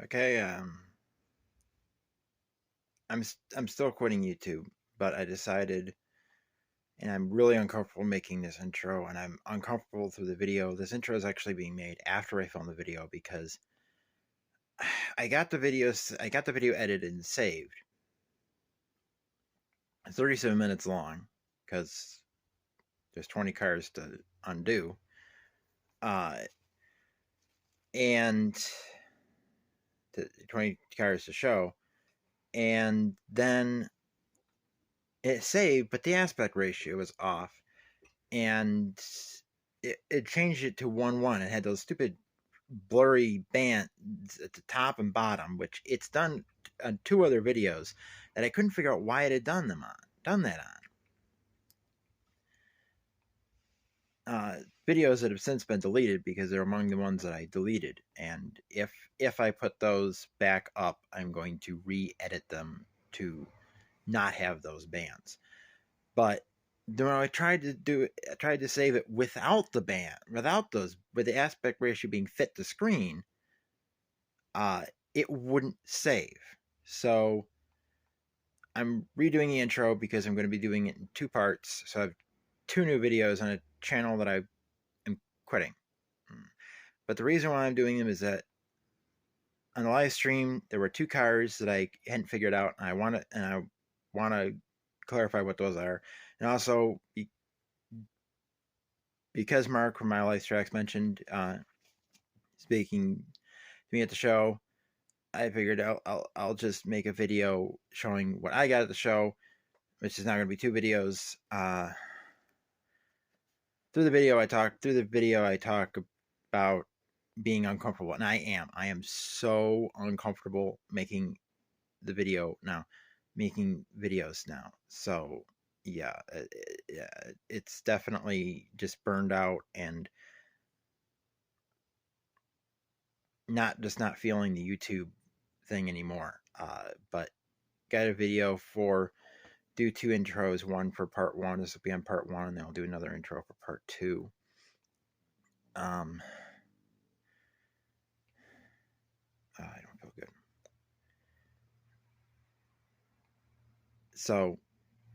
Okay, I'm still quitting YouTube, but I decided, and I'm really uncomfortable making this intro, and I'm uncomfortable through the video. This intro is actually being made after I filmed the video because I got the video edited and saved. It's 37 minutes long because there's 20 cars to undo, uh, and 20 cars to show, and then it saved, but the aspect ratio was off. And it changed it to 1:1. It had those stupid blurry bands at the top and bottom, which it's done on two other videos that I couldn't figure out why it had done that on. Videos that have since been deleted because they're among the ones that I deleted. And if I put those back up, I'm going to re-edit them to not have those bands. But when I tried to save it without the band, without those, with the aspect ratio being fit to screen, it wouldn't save. So I'm redoing the intro because I'm going to be doing it in two parts. So I have two new videos on a channel that I am quitting. But the reason why I'm doing them is that on the live stream there were two cars that I hadn't figured out, and I want to clarify what those are, and also because Mark from My Life Tracks mentioned speaking to me at the show, I figured I'll just make a video showing what I got at the show, which is not going to be two videos. Through the video I talk about being uncomfortable, and I am so uncomfortable making the video now, making videos now. So yeah, it's definitely just burned out and not feeling the YouTube thing anymore. But got a video for do two intros, one for part one. This will be on part one, and then I'll do another intro for part two. I don't feel good. So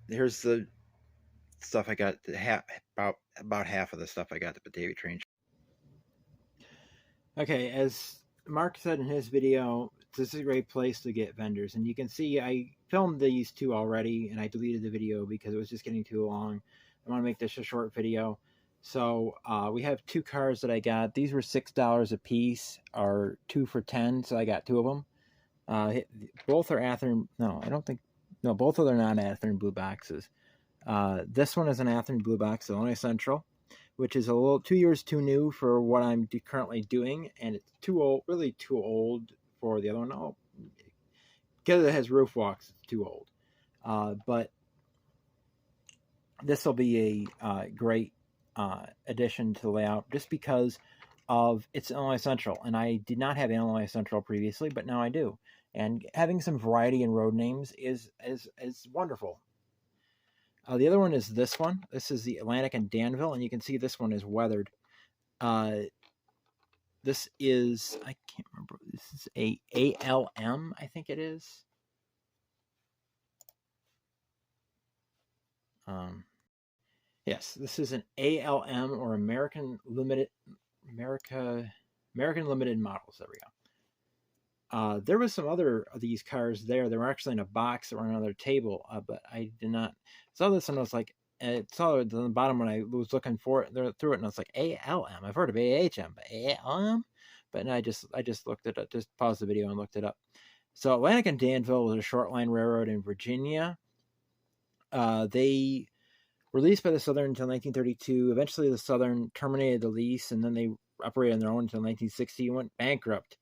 here's the stuff I got. About half of the stuff I got at the Davy Train. Okay, as Mark said in his video, this is a great place to get vendors, and you can see I filmed these two already, and I deleted the video because it was just getting too long. I want to make this a short video. So we have two cars that I got. These were $6 a piece, or 2 for 10. So I got two of them. Both are Athearn. No, I don't think. No, both of them are not Athearn blue boxes. This one is an Athearn blue box, Illinois Central, which is a little 2 years too new for what I'm currently doing, and it's too old, really too old for the other one. Oh, because it has roof walks, it's too old. But this will be a great addition to the layout just because of its Illinois Central, and I did not have Illinois Central previously, but now I do. And having some variety in road names is wonderful. The other one is this one. This is the Atlantic and Danville, and you can see this one is weathered. This is, I can't remember. This is a ALM, I think it is. Yes, this is an ALM, or American Limited Models. There we go. There was some other of these cars there. They were actually in a box that were on another table, but I did not. So this one was like, I saw it on the bottom when I was looking for it through it, and I was like, ALM. I've heard of AHM, but ALM. But I just looked it up, just paused the video and looked it up. So Atlantic and Danville was a short line railroad in Virginia. They were leased by the Southern until 1932. Eventually, the Southern terminated the lease, and then they operated on their own until 1960 and went bankrupt.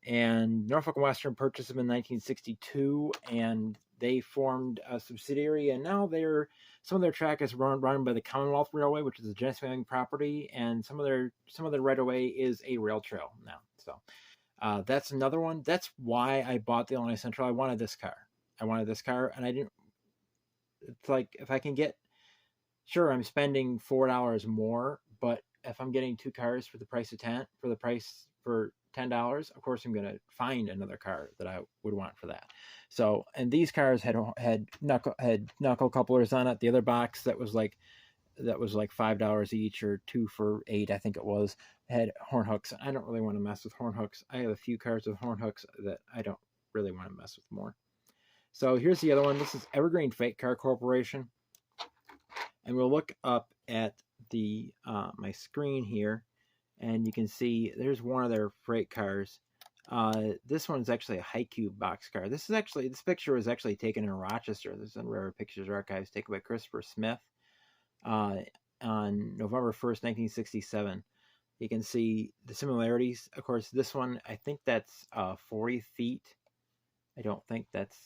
And Norfolk and Western purchased them in 1962, and they formed a subsidiary. And now some of their track is run by the Commonwealth Railway, which is a Genesee property, and some of their right of way is a rail trail now. So that's another one. That's why I bought the Illinois Central. I wanted this car, and I didn't. It's like, if I can get, sure, I'm spending $4 more, but if I'm getting two cars for the price of 10, for $10, of course I'm going to find another car that I would want for that. So, and these cars had knuckle couplers on it. The other box that was like $5 each, or 2 for $8, I think it was, had horn hooks. I don't really want to mess with horn hooks. I have a few cars with horn hooks that I don't really want to mess with more. So here's the other one. This is Evergreen Freight Car Corporation, and we'll look up at the my screen here, and you can see there's one of their freight cars. This one's actually a Hi-Cube boxcar. This picture was actually taken in Rochester. This is in Rare Pictures Archives, taken by Christopher Smith on November 1st, 1967. You can see the similarities. Of course, this one, I think that's 40 feet. I don't think that's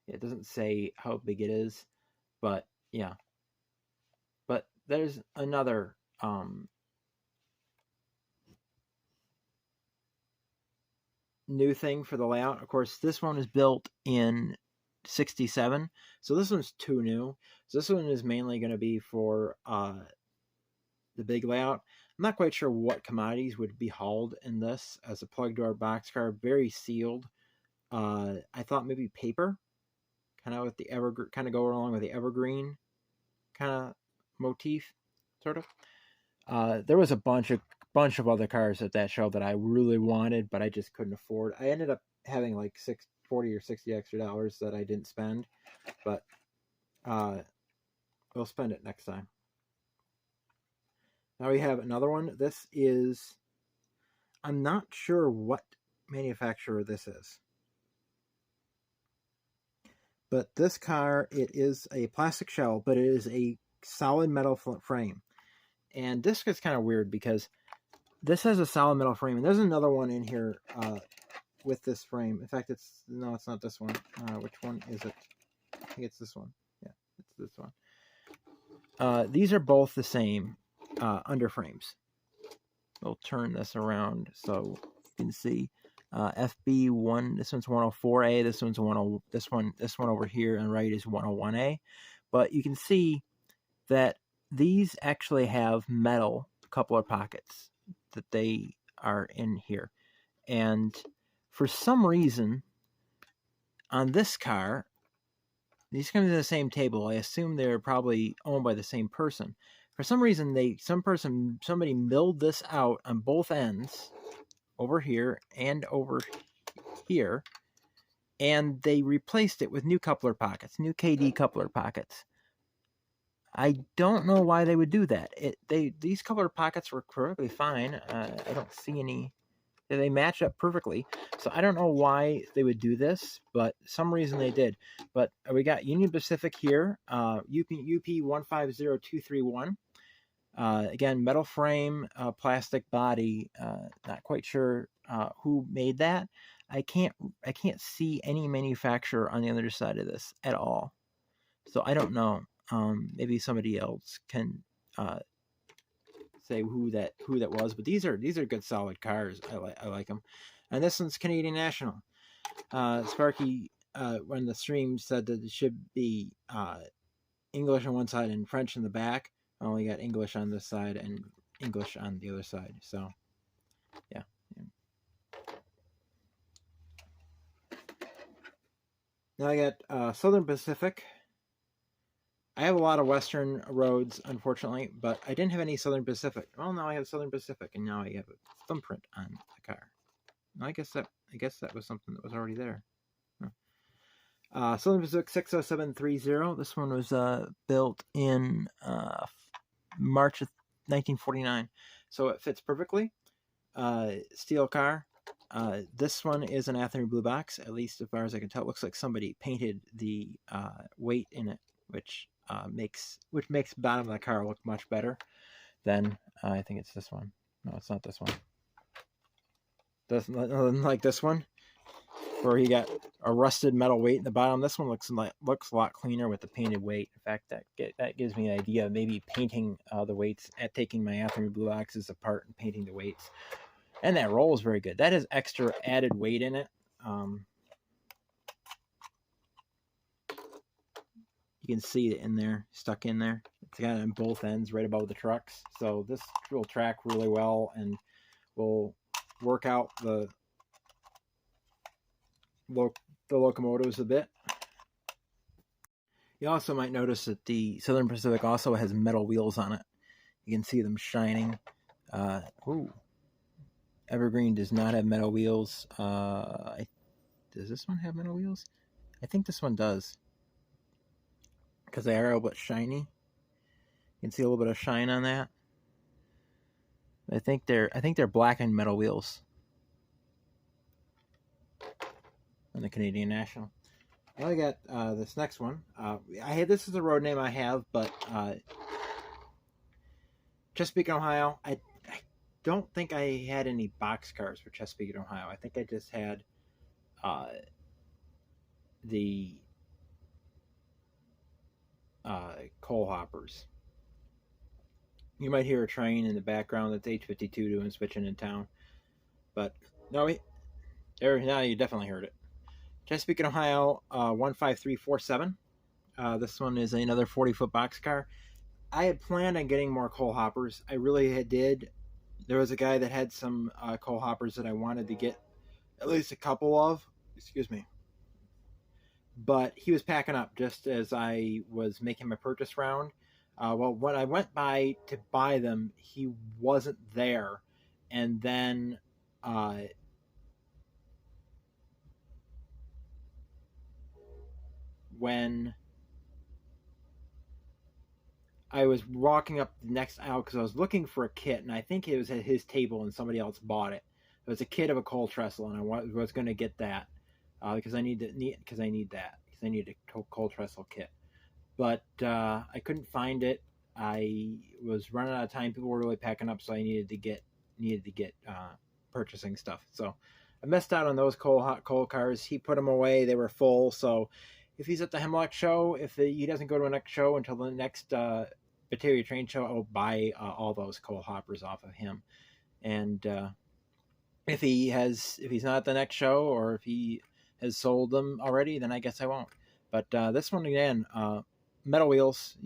it doesn't say how big it is, but yeah. But there's another new thing for the layout. Of course, this one is built in 67, so this one's too new. So this one is mainly going to be for the big layout. I'm not quite sure what commodities would be hauled in this as a plug door boxcar. Very sealed. I thought maybe paper, kind of with the kind of go along with the evergreen kind of motif, sort of. There was a bunch of other cars at that show that I really wanted, but I just couldn't afford. I ended up having like $40 or $60 extra that I didn't spend, but we'll spend it next time. Now we have another one. This is, I'm not sure what manufacturer this is, but this car, it is a plastic shell, but it is a solid metal frame. And this gets kind of weird because this has a solid metal frame, and there's another one in here with this frame. In fact, it's not this one. Which one is it? I think it's this one. Yeah, it's this one. These are both the same underframes. We'll turn this around so you can see. FB1. This one's 104A. This one's 10. This one over here on the right is 101A. But you can see that these actually have metal coupler pockets that they are in here, and for some reason on this car, these come to the same table. I assume they're probably owned by the same person. For some reason, somebody milled this out on both ends, over here and over here, and they replaced it with new coupler pockets, new KD coupler pockets. I don't know why they would do that. These coupler pockets were perfectly fine. I don't see any. They match up perfectly. So I don't know why they would do this, but some reason they did. But we got Union Pacific here, UP 150231. Again, metal frame, plastic body. Not quite sure who made that. I can't see any manufacturer on the other side of this at all. So I don't know. Maybe somebody else can say who that was. But these are good solid cars. I like them. And this one's Canadian National. Sparky when the stream said that it should be English on one side and French in the back. I only got English on this side and English on the other side. So, yeah. Now I got Southern Pacific. I have a lot of Western roads, unfortunately, but I didn't have any Southern Pacific. Well, now I have Southern Pacific, and now I have a thumbprint on the car. I guess that was something that was already there. Southern Pacific 60730. This one was built in March of 1949, so it fits perfectly. Steel car. This one is an Athearn blue box, at least as far as I can tell. It looks like somebody painted the weight in it, which makes the bottom of the car look much better than I think it's this one. No, it's not this one. Doesn't like this one, where he got a rusted metal weight in the bottom. This one looks a lot cleaner with the painted weight. In fact, that gives me an idea of maybe painting the weights, taking my Athearn blue boxes apart and painting the weights. And that roll is very good. That has extra added weight in it. You can see it in there, stuck in there. It's got on both ends right above the trucks. So this will track really well and will work out the locomotives a bit. You also might notice that the Southern Pacific also has metal wheels on it. You can see them shining. Evergreen does not have metal wheels. Does this one have metal wheels? I think this one does, because they are a little bit shiny. You can see a little bit of shine on that. I think they're black and metal wheels on the Canadian National. I got this next one. This is a road name I have, but Chesapeake, Ohio. I don't think I had any boxcars for Chesapeake, Ohio. I think I just had the coal hoppers. You might hear a train in the background. That's H-52 doing switching in town. But no, now you definitely heard it. Chesapeake, Ohio, 15347. This one is another 40-foot boxcar. I had planned on getting more coal hoppers. I really did. There was a guy that had some coal hoppers that I wanted to get at least a couple of. Excuse me. But he was packing up just as I was making my purchase round. Well, when I went by to buy them, he wasn't there. And then when I was walking up the next aisle because I was looking for a kit, and I think it was at his table and somebody else bought it. It was a kit of a coal trestle, and I was going to get that because I need that because I need a coal trestle kit. But I couldn't find it. I was running out of time. People were really packing up, so I needed to get purchasing stuff. So I missed out on those coal cars. He put them away; they were full. So if he's at the Hemlock show, if he doesn't go to a next show until the next Batavia Train show, I'll buy all those coal hoppers off of him. And if he's not at the next show, or if he has sold them already, then I guess I won't. But this one again, metal wheels.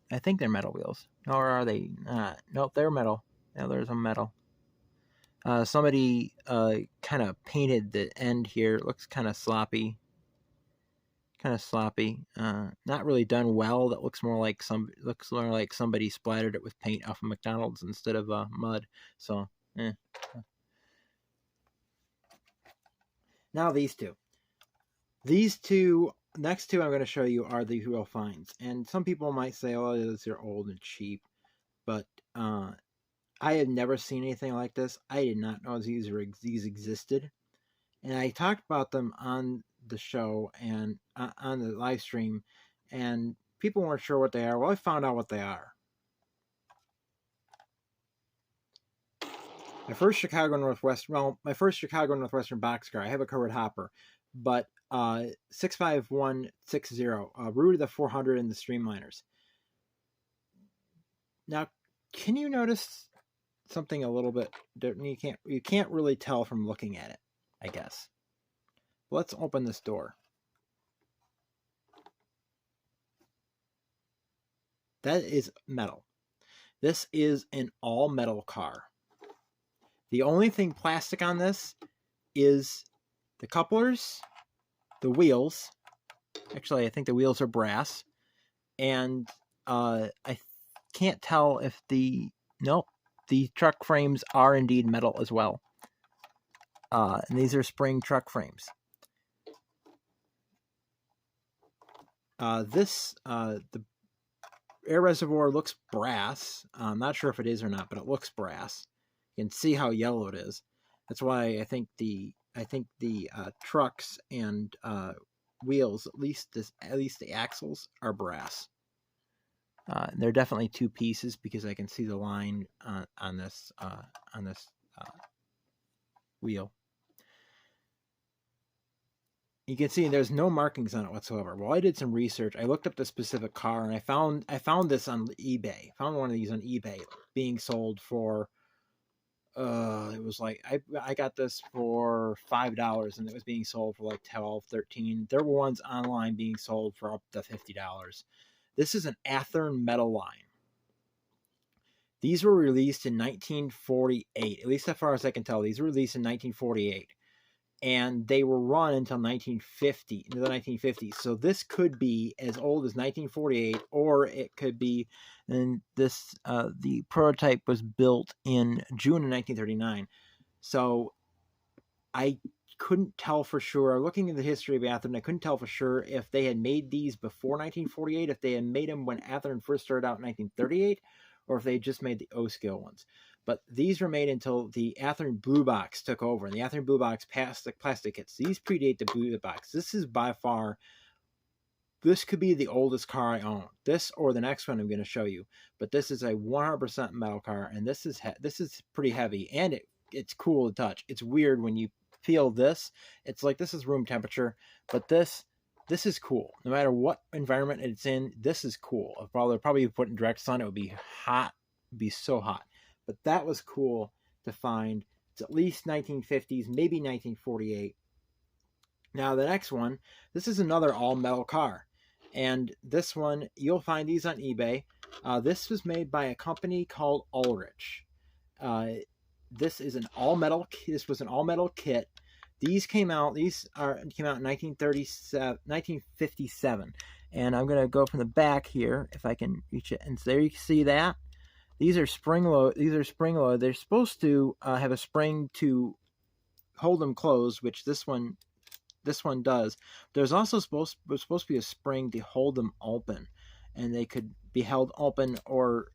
I think they're metal wheels, or are they not? Nope, they're metal. Yeah, there's a metal. Somebody kind of painted the end here. It looks kind of sloppy. Not really done well. That looks more like somebody splattered it with paint off of McDonald's instead of mud. So, Now these two. Next two I'm going to show you are the real finds. And some people might say, oh, these are old and cheap. But I had never seen anything like this. I did not know these existed. And I talked about them on the show and on the live stream. And people weren't sure what they are. Well, I found out what they are. My first Chicago Northwestern boxcar, I have a covered hopper. But 65160, Route of the 400 and the Streamliners. Now, can you notice something a little bit different? You can't really tell from looking at it, I guess. Let's open this door. That is metal. This is an all metal car. The only thing plastic on this is the couplers, the wheels. Actually, I think the wheels are brass. And I can't tell if the truck frames are indeed metal as well. And these are spring truck frames. The air reservoir looks brass. I'm not sure if it is or not, but it looks brass. You can see how yellow it is. That's why I think the trucks and wheels, at least the axles, are brass. They're definitely two pieces because I can see the line on this wheel. You can see there's no markings on it whatsoever. Well, I did some research. I looked up the specific car, and I found this on eBay. Found one of these on eBay being sold for it was like I got this for $5, and it was being sold for like $12, $13. There were ones online being sold for up to $50. This is an Athearn metal line. These were released in 1948, at least as far as I can tell. These were released in 1948, and they were run until 1950, into the 1950s. So this could be as old as 1948, or it could be, and this the prototype was built in June of 1939. So I couldn't tell for sure. Looking at the history of Athearn, I couldn't tell for sure if they had made these before 1948, if they had made them when Athearn first started out in 1938, or if they just made the O-scale ones. But these were made until the Athearn Blue Box took over, and the Athearn Blue Box plastic kits. These predate the Blue Box. This is by far, this could be the oldest car I own. This or the next one I'm going to show you. But this is a 100% metal car, and this is pretty heavy, and it's cool to touch. It's weird when you feel this. It's like this is room temperature, but this is cool. No matter what environment it's in, this is cool. I'll probably put in direct sun, it would be hot. It'd be so hot. But that was cool to find. It's at least 1950s, maybe 1948. Now the next one, this is another all metal car. And this one, you'll find these on eBay. This was made by a company called Ulrich. This is an all metal. This was an all metal kit. These came out in 1957, and I'm gonna go from the back here if I can reach it. And so there you can see that these are spring load. They're supposed to have a spring to hold them closed, which this one does. There's also supposed to be a spring to hold them open, and they could be held open or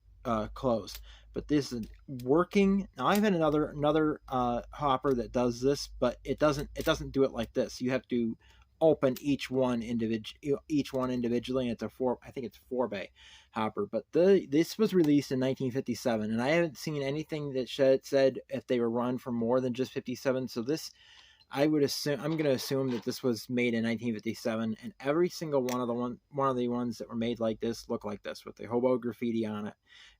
closed. But this is working. Now I've had another hopper that does this, but it doesn't do it like this. You have to open each one individually, and it's I think it's 4-bay hopper. But this was released in 1957, and I haven't seen anything that said if they were run for more than just 57. So this, I'm going to assume that this was made in 1957, and every single one of the ones that were made like this look like this with the hobo graffiti on it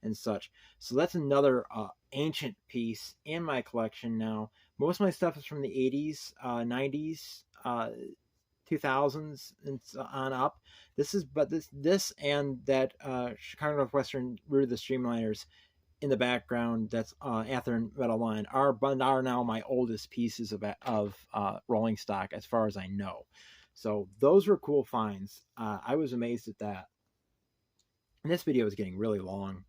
and such. So that's another ancient piece in my collection now. Most of my stuff is from the 80s, 90s, 2000s and on up. This and that Chicago Northwestern Route of the Streamliners in the background, that's Athearn metal line, are now my oldest pieces of rolling stock as far as I know. So those were cool finds. I was amazed at that. And this video is getting really long.